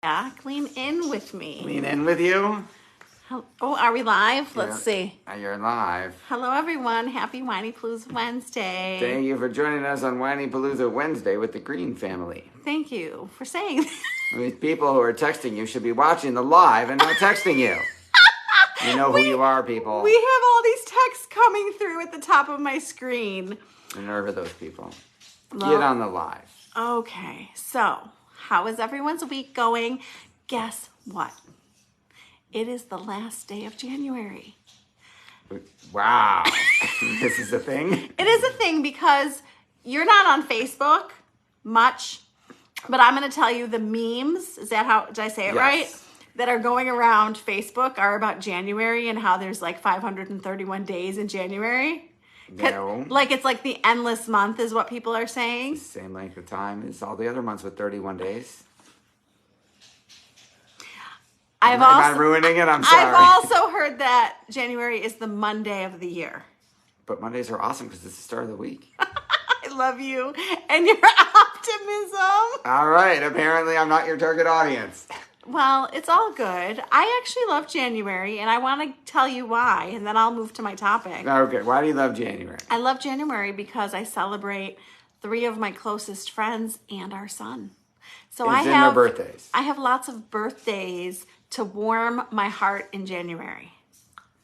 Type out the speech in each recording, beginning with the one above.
back. Lean in with me. Lean in with you. Oh, are we live? Let's see. You're live. Hello, everyone. Happy Whinypaluza Wednesday. Thank you for joining us on Whinypaluza Wednesday with the Green family. Thank you for saying that. These people who are texting you should be watching the live and not texting you. You know who you are, people. We have all these texts coming through at the top of my screen. The nerve of those people. Well, get on the live. Okay, so how is everyone's week going? Guess what? It is the last day of January. Wow. This is a thing? It is a thing because you're not on Facebook much, but I'm going to tell you the memes. Is that how, did I say it right? That are going around Facebook are about January and how there's like 531 days in January. No. Like it's like the endless month is what people are saying. It's the same length of time as all the other months with 31 days. Am I ruining it? I'm sorry. I've also heard that January is the Monday of the year. But Mondays are awesome because it's the start of the week. I love you and your optimism. All right. Apparently, I'm not your target audience. Well, it's all good. I actually love January, and I want to tell you why, and then I'll move to my topic. Okay. Why do you love January? I love January because I celebrate 3 of my closest friends and our son. So their birthdays. I have lots of birthdays to warm my heart in January.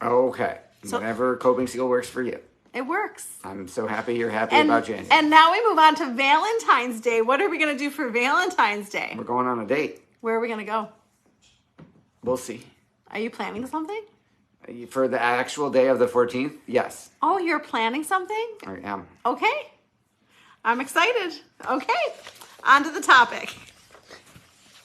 Okay. So, whatever coping skill works for you. It works. I'm so happy you're happy about January. And now we move on to Valentine's Day. What are we going to do for Valentine's Day? We're going on a date. Where are we going to go? We'll see. Are you planning something? For the actual day of the 14th? Yes. Oh, you're planning something? I am. Okay. I'm excited. Okay. On to the topic.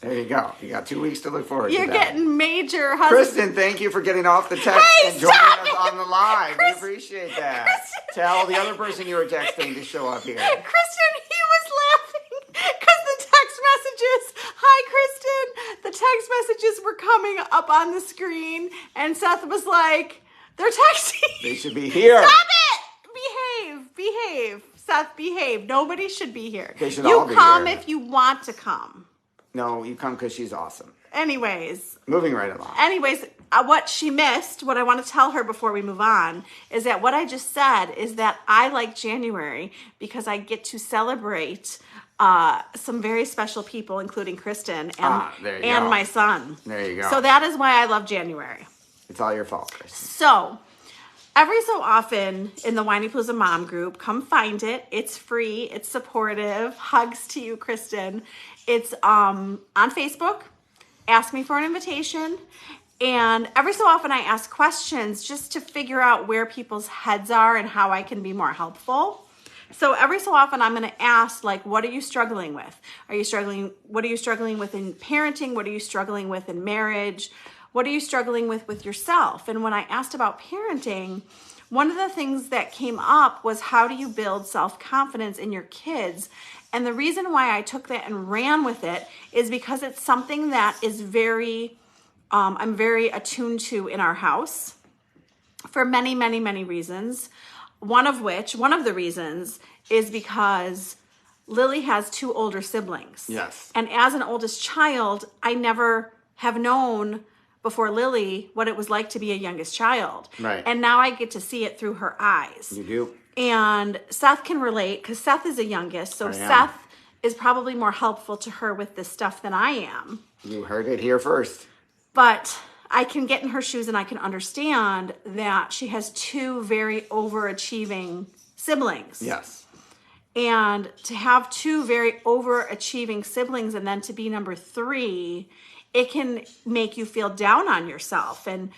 There you go. You got 2 weeks to look forward to that. You're getting major husband. Kristen, thank you for getting off the text and joining us on the live. We appreciate that. Tell the other person you were texting to show up here. Kristen, he was laughing because the text messages, hi Kristen, the text messages were coming up on the screen and Seth was like, they're texting. They should be here. Stop it! Behave. Seth, behave. Nobody should be here. They should all be here. You come if you want to come. No, you come because she's awesome. Anyways. Moving right along. What she missed, what I want to tell her before we move on, is that what I just said is that I like January because I get to celebrate some very special people, including Kristen and my son. There you go. So that is why I love January. It's all your fault, Kristen. So every so often in the Whinypaluza Mom group, come find it. It's free. It's supportive. Hugs to you, Kristen. It's on Facebook. Ask me for an invitation. And every so often I ask questions just to figure out where people's heads are and how I can be more helpful. So every so often I'm going to ask, like, what are you struggling with? What are you struggling with in parenting? What are you struggling with in marriage? What are you struggling with yourself? And when I asked about parenting, one of the things that came up was how do you build self-confidence in your kids? And the reason why I took that and ran with it is because it's something that is I'm very attuned to in our house for many, many, many reasons. One of the reasons is because Lily has 2 older siblings. Yes. And as an oldest child, I never have known before Lily what it was like to be a youngest child. Right. And now I get to see it through her eyes. You do. And Seth can relate because Seth is the youngest. So Seth is probably more helpful to her with this stuff than I am. You heard it here first. But I can get in her shoes and I can understand that she has 2 very overachieving siblings. Yes. And to have 2 very overachieving siblings and then to be number 3, it can make you feel down on yourself. And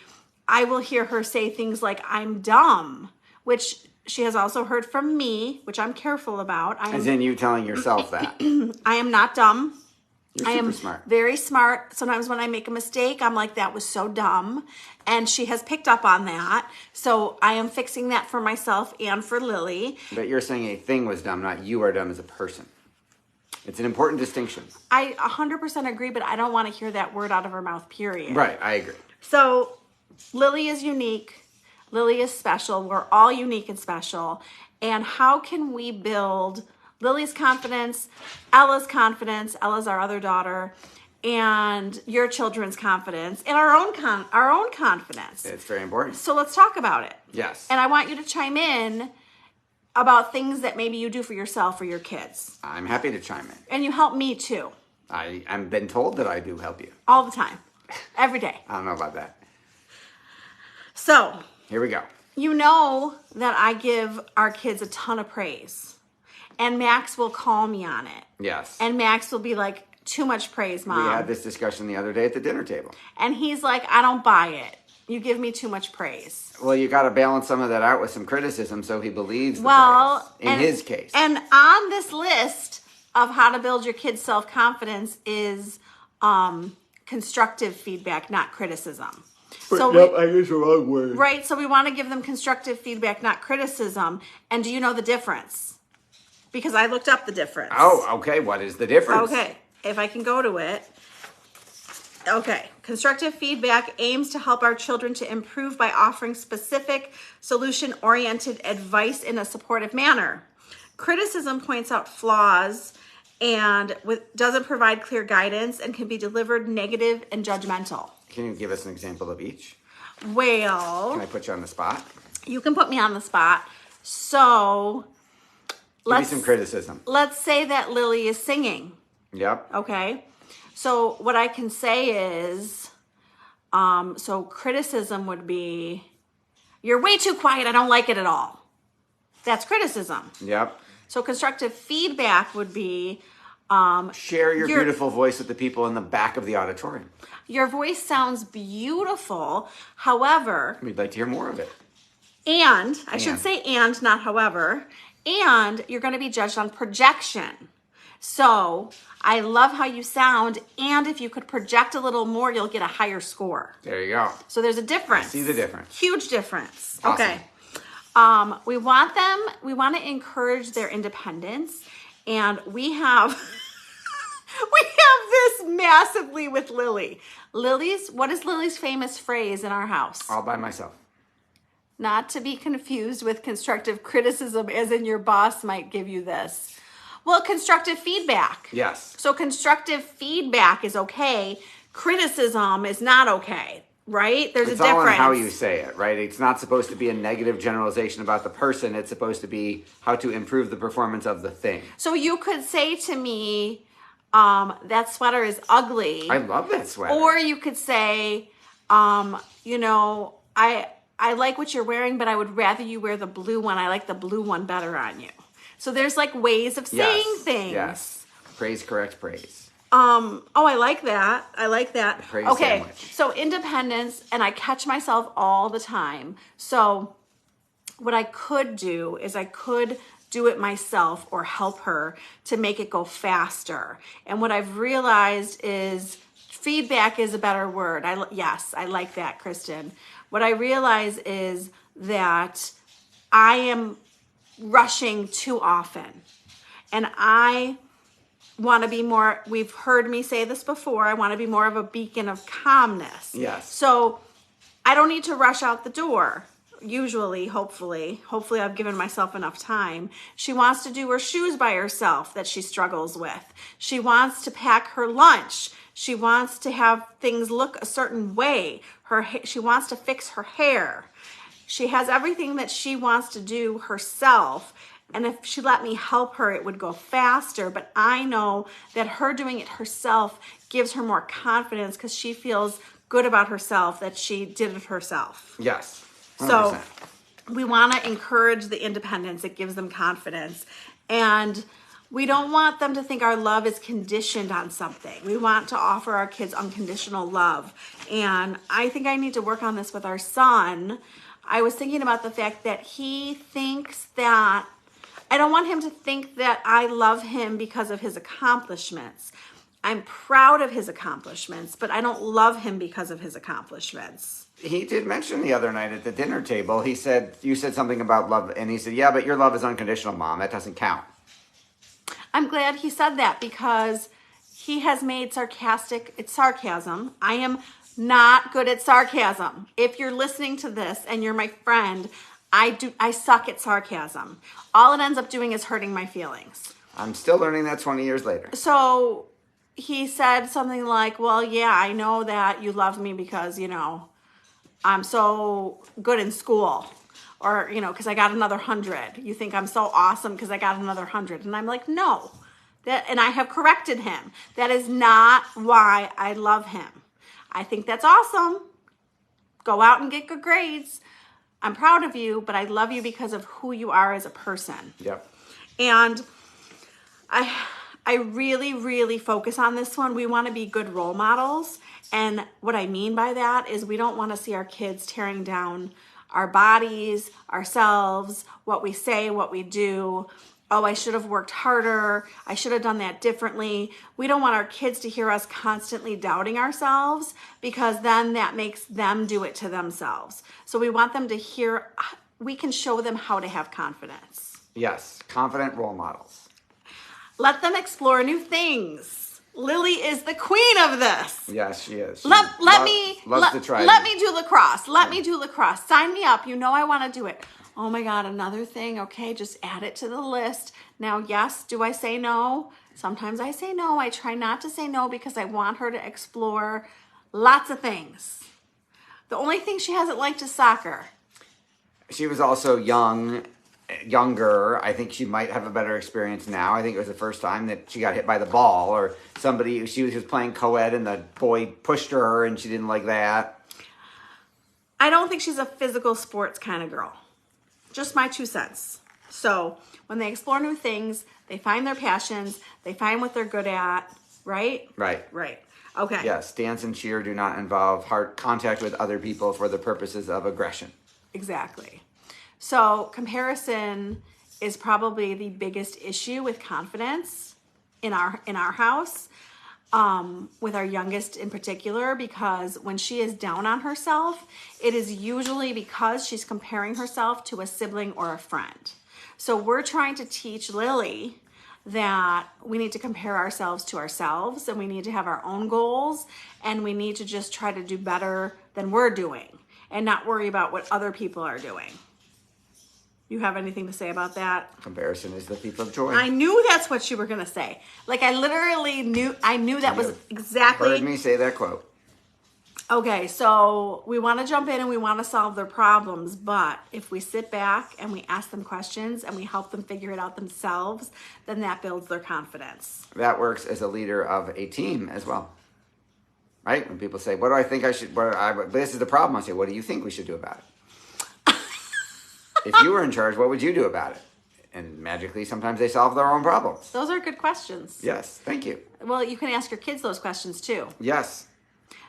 I will hear her say things like, I'm dumb, which she has also heard from me, which I'm careful about. As in you telling yourself that. I am not dumb. You're super smart. Very smart. Sometimes when I make a mistake, I'm like, that was so dumb. And she has picked up on that. So I am fixing that for myself and for Lily. But you're saying a thing was dumb, not you are dumb as a person. It's an important distinction. I 100% agree, but I don't want to hear that word out of her mouth, period. Right, I agree. So Lily is unique. Lily is special. We're all unique and special. And how can we build Lily's confidence, Ella's confidence, Ella's our other daughter, and your children's confidence and our own confidence. It's very important. So let's talk about it. Yes. And I want you to chime in about things that maybe you do for yourself or your kids. I'm happy to chime in. And you help me too. I've been told that I do help you. All the time. Every day. I don't know about that. So. Here we go. You know that I give our kids a ton of praise. And Max will call me on it. Yes. And Max will be like, too much praise, Mom. We had this discussion the other day at the dinner table. And he's like, I don't buy it. You give me too much praise. Well, you got to balance some of that out with some criticism so he believes the praise, in his case. And on this list of how to build your kids' self-confidence is constructive feedback, not criticism. So I used the wrong word. Right, so we want to give them constructive feedback, not criticism. And do you know the difference? Because I looked up the difference. Oh, okay. What is the difference? Okay, if I can go to it. Okay, constructive feedback aims to help our children to improve by offering specific, solution-oriented advice in a supportive manner. Criticism points out flaws and doesn't provide clear guidance and can be delivered negative and judgmental. Can you give us an example of each? Well, Can I put you on the spot? You can put me on the spot. So, Give me some criticism. Let's say that Lily is singing. Yep. Okay. So what I can say is, so criticism would be, you're way too quiet. I don't like it at all. That's criticism. Yep. So constructive feedback would be, share your beautiful voice with the people in the back of the auditorium. Your voice sounds beautiful. However, we'd like to hear more of it. And I should say and, not however. And you're going to be judged on projection. So I love how you sound. And if you could project a little more, you'll get a higher score. There you go. So there's a difference. I see the difference. Huge difference. Awesome. Okay. We want to encourage their independence. And we have, this massively with Lily. What is Lily's famous phrase in our house? All by myself. Not to be confused with constructive criticism, as in your boss might give you this. Well, constructive feedback. Yes. So constructive feedback is okay. Criticism is not okay, right? There's a difference. It's all in how you say it, right? It's not supposed to be a negative generalization about the person. It's supposed to be how to improve the performance of the thing. So you could say to me, that sweater is ugly. I love that sweater. Or you could say, I like what you're wearing, but I would rather you wear the blue one. I like the blue one better on you. So there's like ways of saying things. Yes. Praise corrects praise. I like that. I like that. Praise okay. Sandwich. So independence, and I catch myself all the time. So what I could do is I could do it myself or help her to make it go faster. And what I've realized is feedback is a better word. Yes, I like that, Kristen. What I realize is that I am rushing too often. And I want to be more, we've heard me say this before, I want to be more of a beacon of calmness. Yes. So I don't need to rush out the door. Usually, hopefully I've given myself enough time. She wants to do her shoes by herself that she struggles with. She wants to pack her lunch. She wants to have things look a certain way. She wants to fix her hair. She has everything that she wants to do herself. And if she let me help her, it would go faster. But I know that her doing it herself gives her more confidence because she feels good about herself that she did it herself. Yes. 100%. So we want to encourage the independence. It gives them confidence. And we don't want them to think our love is conditioned on something. We want to offer our kids unconditional love. And I think I need to work on this with our son. I was thinking about the fact that he thinks that, I don't want him to think that I love him because of his accomplishments. I'm proud of his accomplishments, but I don't love him because of his accomplishments. He did mention the other night at the dinner table, you said something about love, and he said, yeah, but your love is unconditional, Mom. That doesn't count. I'm glad he said that because he has made sarcasm. I am not good at sarcasm. If you're listening to this and you're my friend, I suck at sarcasm. All it ends up doing is hurting my feelings. I'm still learning that 20 years later. So he said something like, well, yeah, I know that you love me because, I'm so good in school, or, because I got another 100. You think I'm so awesome because I got another 100. And I'm like, no, and I have corrected him. That is not why I love him. I think that's awesome. Go out and get good grades. I'm proud of you, but I love you because of who you are as a person. Yep. And I really, really focus on this one. We want to be good role models. And what I mean by that is we don't want to see our kids tearing down our bodies, ourselves, what we say, what we do. Oh, I should have worked harder. I should have done that differently. We don't want our kids to hear us constantly doubting ourselves, because then that makes them do it to themselves. So we want them to hear, we can show them how to have confidence. Yes, confident role models. Let them explore new things. Lily is the queen of this. Yes, she is. Let me do lacrosse. Let me do lacrosse. Sign me up. I want to do it. Oh my God, another thing. Okay, just add it to the list. Now, yes, do I say no? Sometimes I say no. I try not to say no because I want her to explore lots of things. The only thing she hasn't liked is soccer. She was also younger. I think she might have a better experience now. I think it was the first time that she got hit by the ball, or she was just playing co-ed and the boy pushed her and she didn't like that. I don't think she's a physical sports kind of girl. Just my 2 cents. So when they explore new things, they find their passions, they find what they're good at, right? Right. Okay. Yes, dance and cheer do not involve hard contact with other people for the purposes of aggression. Exactly. So comparison is probably the biggest issue with confidence in our house, with our youngest in particular, because when she is down on herself, it is usually because she's comparing herself to a sibling or a friend. So we're trying to teach Lily that we need to compare ourselves to ourselves, and we need to have our own goals, and we need to just try to do better than we're doing and not worry about what other people are doing. You have anything to say about that? Comparison is the thief of joy. I knew that's what you were going to say. Like, I literally knew that was exactly. Heard me say that quote. Okay, so we want to jump in and we want to solve their problems, but if we sit back and we ask them questions and we help them figure it out themselves, then that builds their confidence. That works as a leader of a team as well. Right? When people say, what do I think I should, this is the problem, I say, what do you think we should do about it? If you were in charge, what would you do about it? And magically, sometimes they solve their own problems. Those are good questions. Yes, thank you. Well, you can ask your kids those questions too. Yes.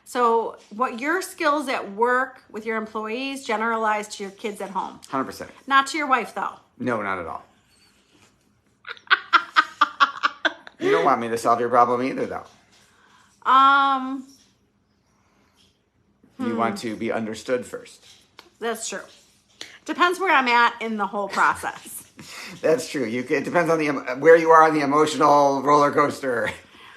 So what your skills at work with your employees generalize to your kids at home? 100%. Not to your wife, though. No, not at all. You don't want me to solve your problem either, though. You want to be understood first. That's true. Depends where I'm at in the whole process. That's true. It depends on where you are on the emotional roller coaster.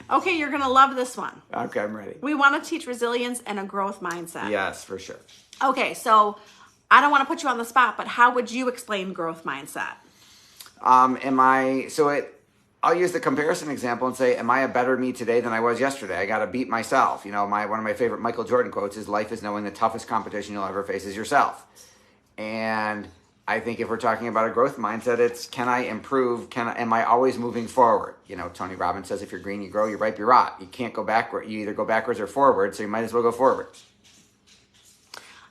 Okay, you're going to love this one. Okay, I'm ready. We want to teach resilience and a growth mindset. Yes, for sure. Okay, so I don't want to put you on the spot, but how would you explain growth mindset? I'll use the comparison example and say, am I a better me today than I was yesterday? I got to beat myself. One of my favorite Michael Jordan quotes is, life is knowing the toughest competition you'll ever face is yourself. And I think if we're talking about a growth mindset, it's, can I improve? Am I always moving forward? Tony Robbins says, if you're green, you grow, you're ripe, you rot. You can't go backward. You either go backwards or forward, so you might as well go forward.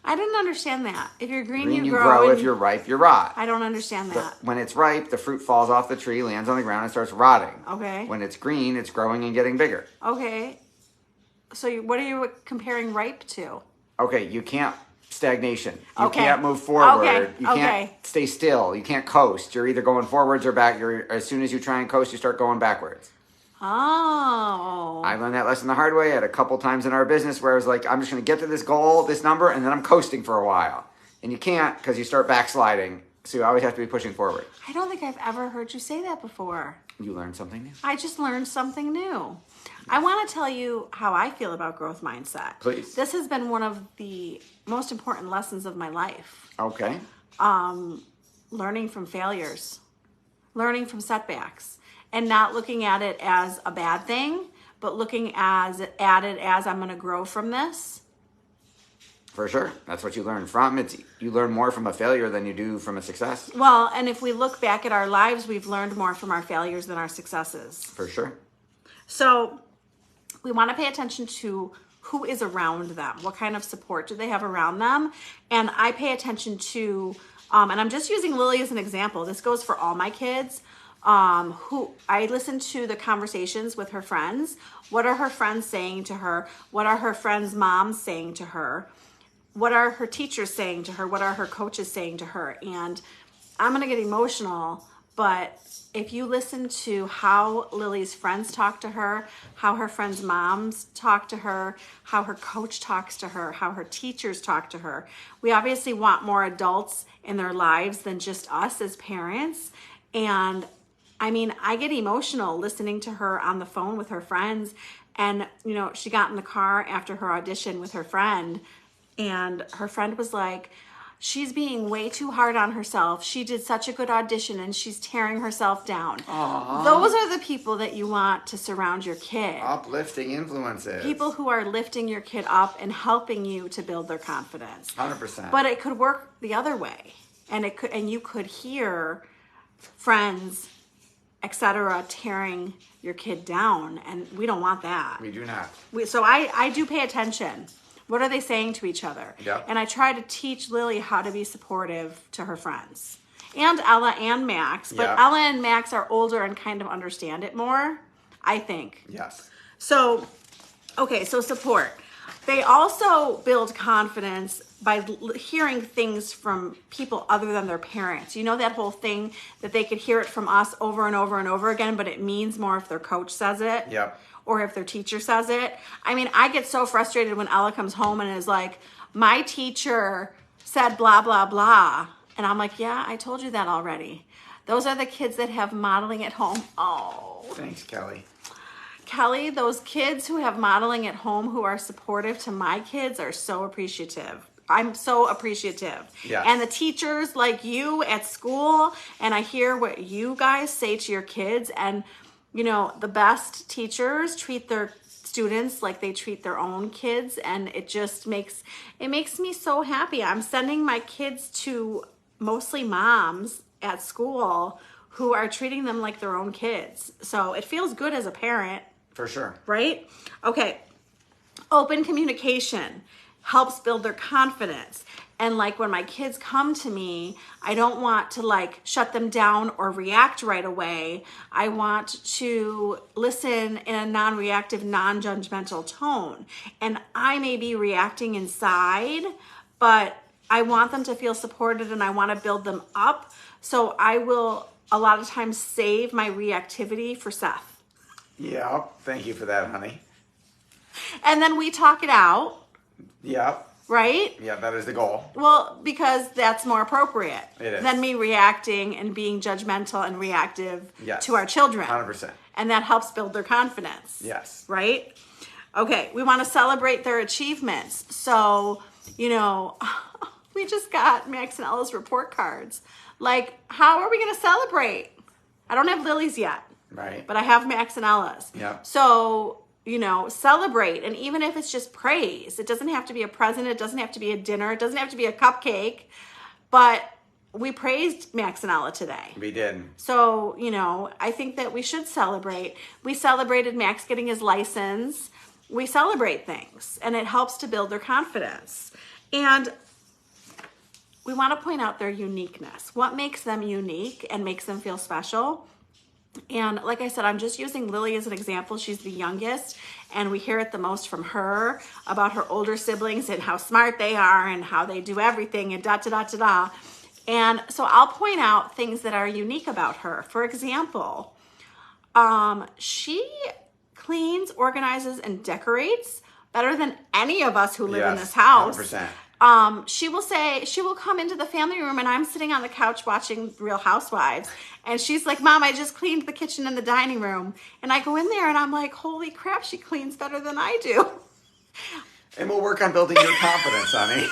I didn't understand that. If you're green, you grow. If you're ripe, you rot. I don't understand that. When it's ripe, the fruit falls off the tree, lands on the ground, and starts rotting. Okay. When it's green, it's growing and getting bigger. Okay. So what are you comparing ripe to? Okay, you can't. Stagnation. You Okay. can't move forward. Okay. You can't stay still. You can't coast. You're either going forwards or back. As soon as you try and coast, you start going backwards. Oh. I learned that lesson the hard way at a couple times in our business where I was like, I'm just going to get to this goal, this number, and then I'm coasting for a while. And you can't, because you start backsliding. So you always have to be pushing forward. I don't think I've ever heard you say that before. You learned something new. I just learned something new. I want to tell you how I feel about growth mindset. Please. This has been one of the most important lessons of my life. Okay. Learning from failures, learning from setbacks, and not looking at it as a bad thing, but looking at it as I'm going to grow from this. For sure. That's what you learn from. You learn more from a failure than you do from a success. Well, and if we look back at our lives, we've learned more from our failures than our successes. For sure. So we want to pay attention to who is around them. What kind of support do they have around them? And I pay attention to, and I'm just using Lily as an example. This goes for all my kids. Who I listen to the conversations with her friends. What are her friends saying to her? What are her friends' moms saying to her? What are her teachers saying to her? What are her coaches saying to her? And I'm going to get emotional, but if you listen to how Lily's friends talk to her, how her friends' moms talk to her, how her coach talks to her, how her teachers talk to her, we obviously want more adults in their lives than just us as parents. And I mean, I get emotional listening to her on the phone with her friends. And, you know, she got in the car after her audition with her friend, and her friend was like, she's being way too hard on herself. She did such a good audition and she's tearing herself down. Aww. Those are the people that you want to surround your kid. Uplifting influences. People who are lifting your kid up and helping you to build their confidence. 100%. But it could work the other way. And you could hear friends, etc., tearing your kid down, and we don't want that. We do not. So I do pay attention. What are they saying to each other? Yep. And I try to teach Lily how to be supportive to her friends. And Ella and Max. But Yep. Ella and Max are older and kind of understand it more, I think. Yes. So, okay, so support. They also build confidence by hearing things from people other than their parents. You know that whole thing that they could hear it from us over and over and over again, but it means more if their coach says it. Yep. Or if their teacher says it. I mean, I get so frustrated when Ella comes home and is like, my teacher said blah, blah, blah. And I'm like, yeah, I told you that already. Those are the kids that have modeling at home. Oh. Thanks, Kelly. Kelly, those kids who have modeling at home who are supportive to my kids are so appreciative. I'm so appreciative. Yes. And the teachers like you at school, and I hear what you guys say to your kids, and you know, the best teachers treat their students like they treat their own kids, and it just makes me so happy. I'm sending my kids to mostly moms at school who are treating them like their own kids. So it feels good as a parent. For sure. Right? Okay. Open communication helps build their confidence. And like when my kids come to me, I don't want to like shut them down or react right away. I want to listen in a non-reactive, non-judgmental tone. And I may be reacting inside, but I want them to feel supported and I want to build them up. So I will a lot of times save my reactivity for Seth. Yeah. Thank you for that, honey. And then we talk it out. Yeah. Right? Yeah, that is the goal. Well, because that's more appropriate It is. than me reacting and being judgmental and reactive Yes. to our children. 100%. And that helps build their confidence. Yes. Right? Okay, we want to celebrate their achievements. So, you know, we just got Max and Ella's report cards. Like, how are we going to celebrate? I don't have Lily's yet. Right. But I have Max and Ella's. Yeah. So, you know, celebrate. And even if it's just praise, it doesn't have to be a present. It doesn't have to be a dinner. It doesn't have to be a cupcake. But we praised Max and Ella today. We did. So, you know, I think that we should celebrate. We celebrated Max getting his license. We celebrate things. And it helps to build their confidence. And we want to point out their uniqueness. What makes them unique and makes them feel special? And like I said, I'm just using Lily as an example. She's the youngest, and we hear it the most from her about her older siblings and how smart they are and how they do everything and da-da-da-da-da. And so I'll point out things that are unique about her. For example, she cleans, organizes, and decorates better than any of us who live in this house. 100%. She will come into the family room and I'm sitting on the couch watching Real Housewives. And she's like, Mom, I just cleaned the kitchen and the dining room. And I go in there and I'm like, holy crap, she cleans better than I do. And we'll work on building your confidence, honey.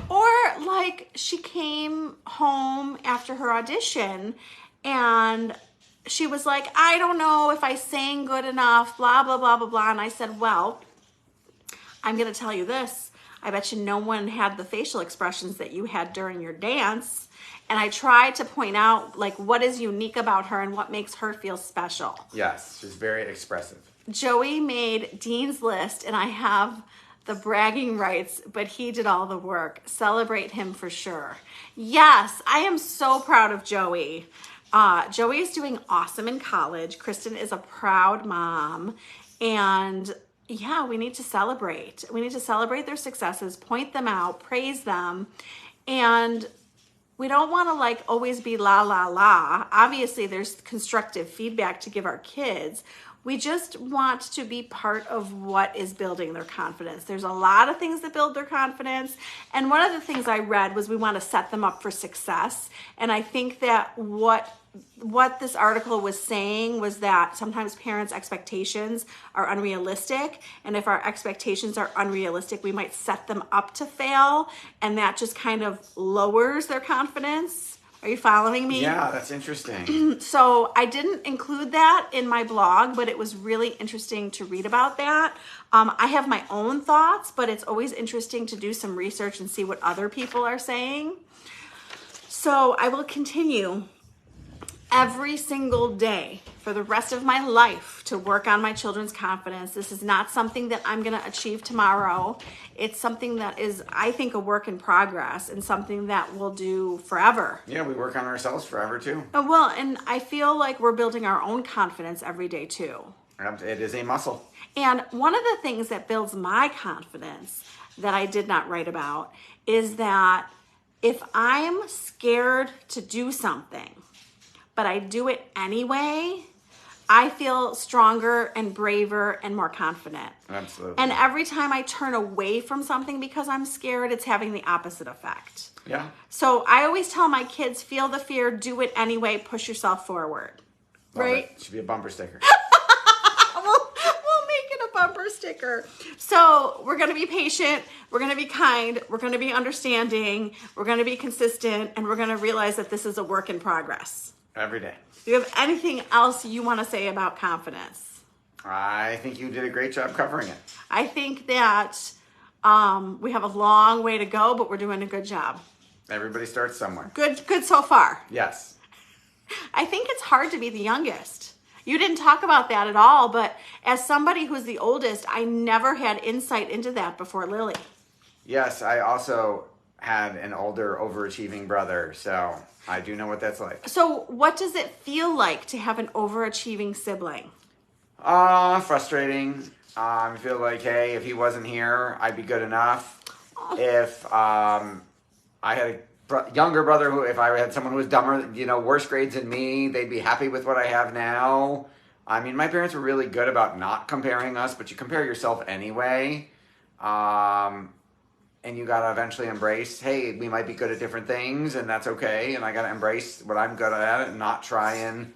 Or like she came home after her audition and she was like, I don't know if I sang good enough, blah, blah, blah, blah, blah. And I said, well, I'm going to tell you this. I bet you no one had the facial expressions that you had during your dance. And I tried to point out like what is unique about her and what makes her feel special. Yes, she's very expressive. Joey made Dean's list, and I have the bragging rights, but he did all the work. Celebrate him for sure. Yes, I am so proud of Joey. Joey is doing awesome in college. Kristen is a proud mom. And yeah, we need to celebrate. We need to celebrate their successes, point them out, praise them. And we don't want to like always be la, la, la. Obviously, there's constructive feedback to give our kids. We just want to be part of what is building their confidence. There's a lot of things that build their confidence. And one of the things I read was we want to set them up for success. And I think that what this article was saying was that sometimes parents' expectations are unrealistic. And if our expectations are unrealistic, we might set them up to fail. And that just kind of lowers their confidence. Are you following me? Yeah, that's interesting. So I didn't include that in my blog, but it was really interesting to read about that. I have my own thoughts, but it's always interesting to do some research and see what other people are saying. So I will continue every single day for the rest of my life to work on my children's confidence. This is not something that I'm going to achieve tomorrow. It's something that is, I think, a work in progress and something that we'll do forever. Yeah, we work on ourselves forever too. Well, and I feel like we're building our own confidence every day too. It is a muscle. And one of the things that builds my confidence that I did not write about is that if I'm scared to do something, but I do it anyway, I feel stronger and braver and more confident. Absolutely. And every time I turn away from something because I'm scared, it's having the opposite effect. Yeah. So I always tell my kids, feel the fear, do it anyway, push yourself forward. Love right? It should be a bumper sticker. We'll make it a bumper sticker. So we're going to be patient. We're going to be kind. We're going to be understanding. We're going to be consistent. And we're going to realize that this is a work in progress. Every day. Do you have anything else you want to say about confidence? I think you did a great job covering it. I think that we have a long way to go, but we're doing a good job. Everybody starts somewhere. Good so far. Yes. I think it's hard to be the youngest. You didn't talk about that at all, but as somebody who's the oldest, I never had insight into that before Lily. Yes, I also had an older overachieving brother, so I do know what that's like. So what does it feel like to have an overachieving sibling? Frustrating. I feel like, hey, if he wasn't here, I'd be good enough. If I had a younger brother who, if I had someone who was dumber, worse grades than me, they'd be happy with what I have now. I mean, my parents were really good about not comparing us, but you compare yourself anyway. And you got to eventually embrace, hey, we might be good at different things, and that's okay. And I got to embrace what I'm good at and not try and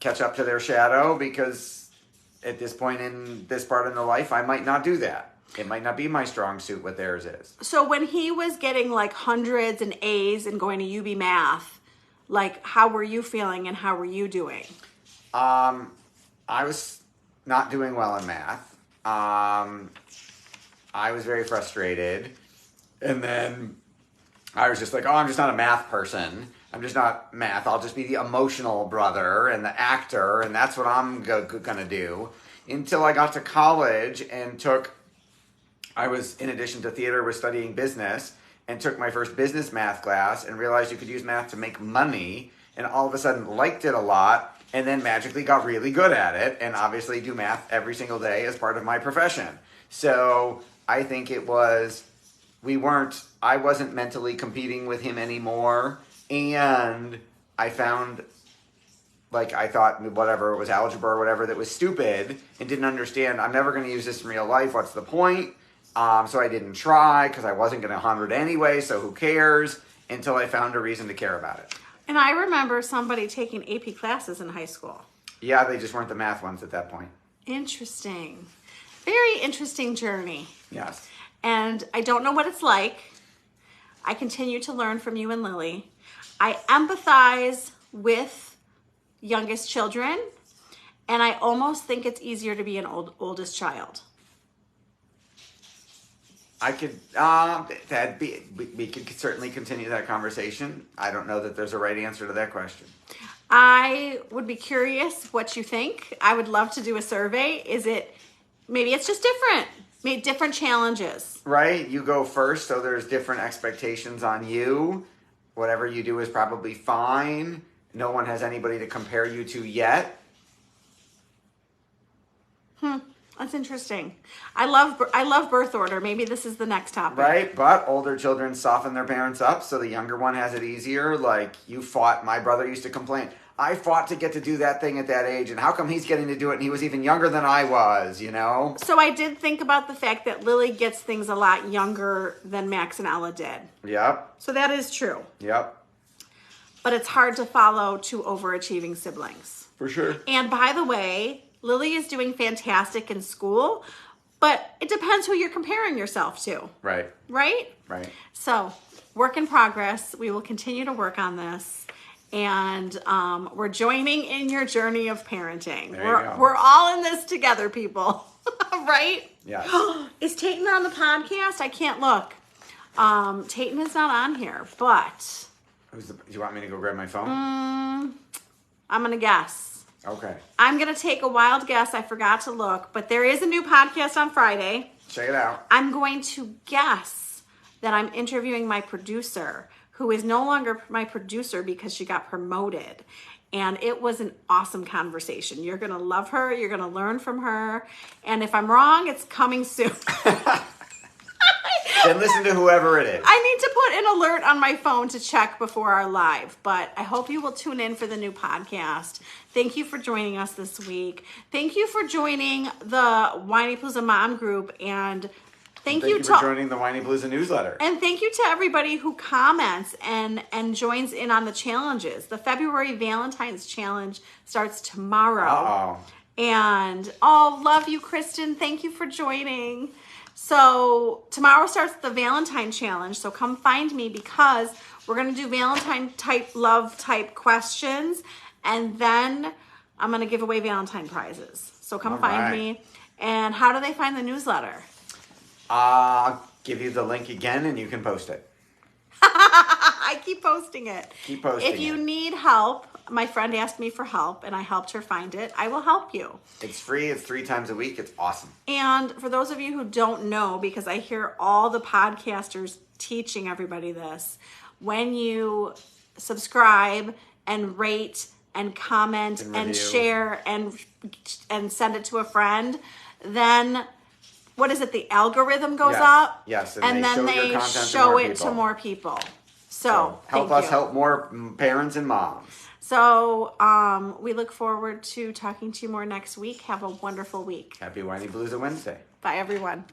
catch up to their shadow, because at this point in this part of the life, I might not do that. It might not be my strong suit what theirs is. So when he was getting like hundreds and A's and going to UB Math, like how were you feeling and how were you doing? I was not doing well in math. I was very frustrated. And then I was just like, I'm just not a math person. I'm just not math. I'll just be the emotional brother and the actor, and that's what I'm going to do. Until I got to college and I was, in addition to theater, was studying business and took my first business math class and realized you could use math to make money, and all of a sudden liked it a lot, and then magically got really good at it, and obviously do math every single day as part of my profession. So I think it was, I wasn't mentally competing with him anymore, and I found, I thought whatever, it was algebra or whatever that was stupid and didn't understand, I'm never going to use this in real life, what's the point? So I didn't try because I wasn't going to 100 anyway, so who cares, until I found a reason to care about it. And I remember somebody taking AP classes in high school. Yeah, they just weren't the math ones at that point. Interesting. Very interesting journey. Yes. And I don't know what it's like. I continue to learn from you and Lily. I empathize with youngest children, and I almost think it's easier to be an oldest child. I could, we could certainly continue that conversation. I don't know that there's a right answer to that question. I would be curious what you think. I would love to do a survey. Maybe it's just different. Maybe different challenges. Right? You go first, so there's different expectations on you. Whatever you do is probably fine. No one has anybody to compare you to yet. That's interesting. I love birth order. Maybe this is the next topic. Right? But older children soften their parents up, so the younger one has it easier. Like, my brother used to complain, I fought to get to do that thing at that age, and how come he's getting to do it and he was even younger than I was, you know? So I did think about the fact that Lily gets things a lot younger than Max and Ella did. Yep. So that is true. Yep. But it's hard to follow two overachieving siblings. For sure. And by the way, Lily is doing fantastic in school, but it depends who you're comparing yourself to. Right. Right? Right. So, work in progress. We will continue to work on this. And we're joining in your journey of parenting. We're all in this together, people. Right? Yes. Is Tayton on the podcast? I can't look. Tayton is not on here, but... Do you want me to go grab my phone? I'm going to guess. Okay. I'm going to take a wild guess. I forgot to look, but there is a new podcast on Friday. Check it out. I'm going to guess that I'm interviewing my producer, who is no longer my producer because she got promoted. And it was an awesome conversation. You're going to love her. You're going to learn from her. And if I'm wrong, it's coming soon. Then listen to whoever it is. I need to put an alert on my phone to check before our live, but I hope you will tune in for the new podcast. Thank you for joining us this week. Thank you for joining the Whinypaluza Mom Group, and thank you for joining the Whinypaluza newsletter. And thank you to everybody who comments and joins in on the challenges. The February Valentine's Challenge starts tomorrow. Uh-oh. And, love you, Kristen. Thank you for joining. So tomorrow starts the Valentine Challenge. So come find me because we're going to do Valentine love type questions. And then I'm going to give away Valentine prizes. So come find me. And how do they find the newsletter? I'll give you the link again and you can post it. I keep posting it. Keep posting it. If you need help, my friend asked me for help and I helped her find it. I will help you. It's free. It's 3 times a week. It's awesome. And for those of you who don't know, because I hear all the podcasters teaching everybody this, when you subscribe and rate and comment and share and send it to a friend, then what is it? The algorithm goes up. Yes, and then they show it to more people. So help us help more parents and moms. So we look forward to talking to you more next week. Have a wonderful week. Happy Whinypaluza Wednesday. Bye, everyone.